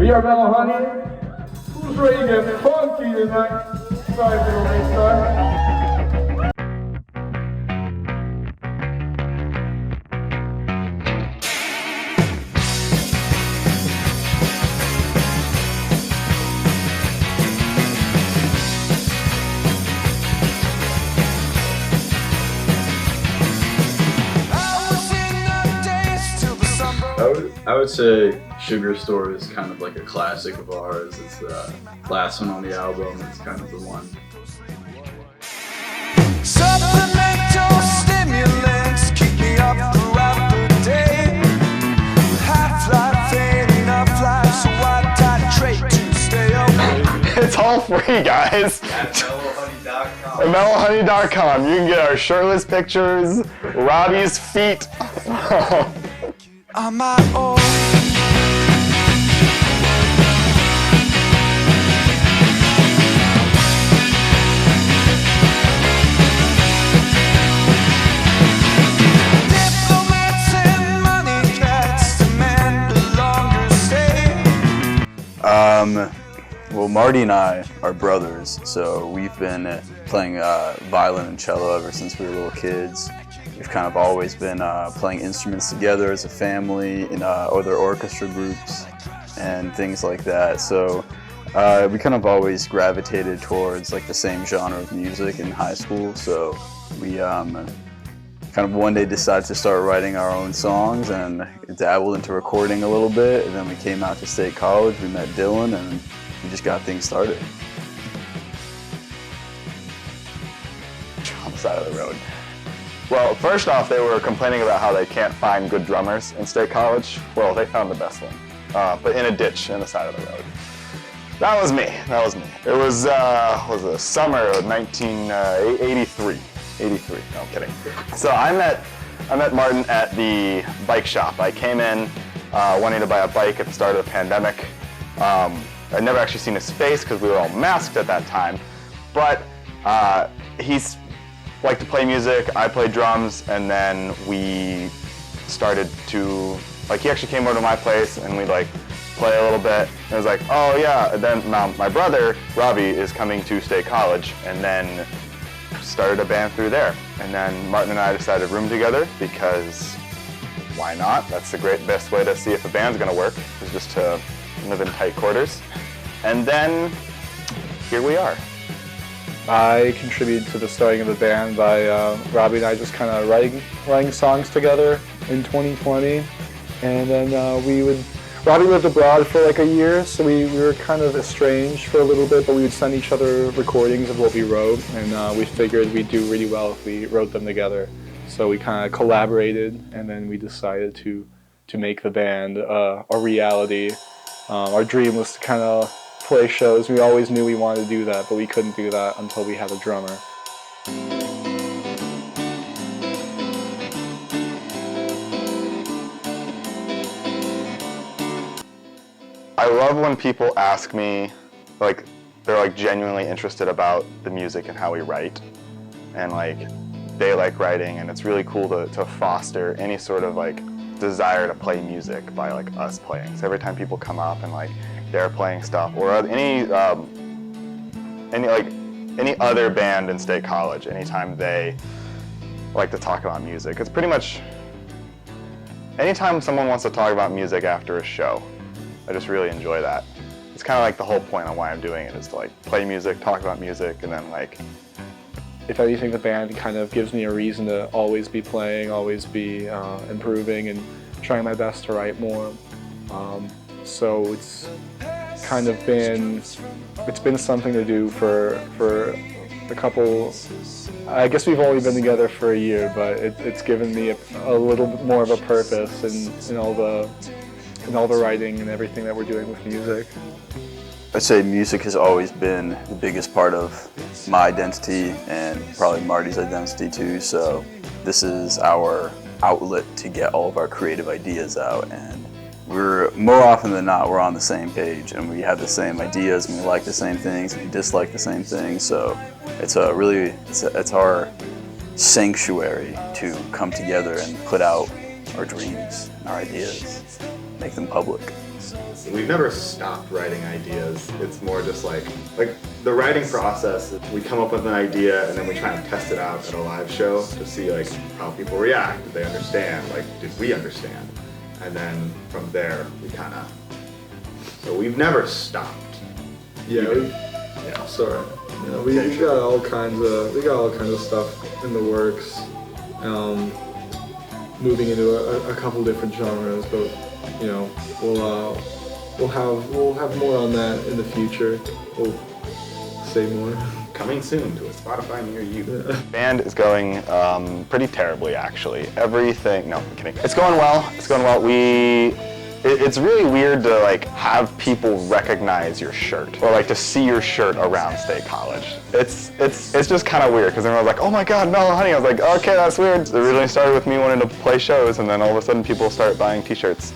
We are Mellow Honey. Who's ready to get funky tonight? Sorry for the late start. I would say Sugar Store is kind of like a classic of ours. It's the last one on the album. It's kind of the one. Supplemental stimulants keep me up throughout the day. Half-life ain't enough life, so I titrate to stay away. It's all free, guys. At mellowhoney.com. At mellowhoney.com. You can get our shirtless pictures, Robbie's feet. On my own. Diplomats and money cats demand a longer stay. Well, Marty and I are brothers, so we've been playing violin and cello ever since we were little kids. We've kind of always been playing instruments together as a family in other orchestra groups and things like that. So we kind of always gravitated towards like the same genre of music in high school. So we kind of one day decided to start writing our own songs and dabbled into recording a little bit. And then we came out to State College. We met Dylan and we just got things started. On the side of the road. Well, first off, they were complaining about how they can't find good drummers in State College. Well, they found the best one, but in a ditch in the side of the road. That was me. It was the summer of 1983. 83. No, I'm kidding. So I met Martin at the bike shop. I came in wanting to buy a bike at the start of the pandemic. I'd never actually seen his face because we were all masked at that time, but he's liked to play music, I played drums, and then we started to, he actually came over to my place and we'd play a little bit. And it was like, oh yeah, and then my brother, Robbie, is coming to State College, and then started a band through there. And then Martin and I decided to room together because why not? That's the best way to see if a band's gonna work, is just to live in tight quarters. And then here we are. I contributed to the starting of the band by Robbie and I just kind of writing songs together in 2020, and then Robbie lived abroad for like a year, so we were kind of estranged for a little bit, but we would send each other recordings of what we wrote, and we figured we'd do really well if we wrote them together. So we kind of collaborated, and then we decided to make the band a reality. Our dream was to kind of play shows. We always knew we wanted to do that, but we couldn't do that until we had a drummer. I love when people ask me, they're genuinely interested about the music and how we write, and they like writing, and it's really cool to foster any sort of desire to play music by us playing. So every time people come up and they're playing stuff, or any other band in State College, anytime they like to talk about music, it's pretty much anytime someone wants to talk about music after a show, I just really enjoy that. It's kind of the whole point of why I'm doing it, is to play music, talk about music, and then If anything, the band kind of gives me a reason to always be playing, always be improving, and trying my best to write more. So it's kind of been something to do for a couple. I guess we've only been together for a year, but it's given me a little bit more of a purpose in all the writing and everything that we're doing with music. I'd say music has always been the biggest part of my identity and probably Marty's identity too, so this is our outlet to get all of our creative ideas out, and we're more often than not we're on the same page and we have the same ideas and we like the same things and we dislike the same things, so it's our sanctuary to come together and put out our dreams and our ideas, make them public. we've never stopped writing ideas. It's more just like the writing process, we come up with an idea and then we try and test it out at a live show to see like how people react. Did they understand? Like, did we understand? And then from there, we kind of, so we've never stopped. Yeah, sorry. Yeah, we got all kinds of stuff in the works. Moving into a couple different genres, but you know, we'll have more on that in the future. We'll say more. Coming soon to a Spotify near you. Band is going pretty terribly, actually. Everything, no, I'm kidding. It's going well, it's going well. It's really weird to like have people recognize your shirt or like to see your shirt around State College. It's just kind of weird because everyone's like, oh my God, Mellow Honey. I was like, okay, that's weird. It originally started with me wanting to play shows, and then all of a sudden people start buying t-shirts.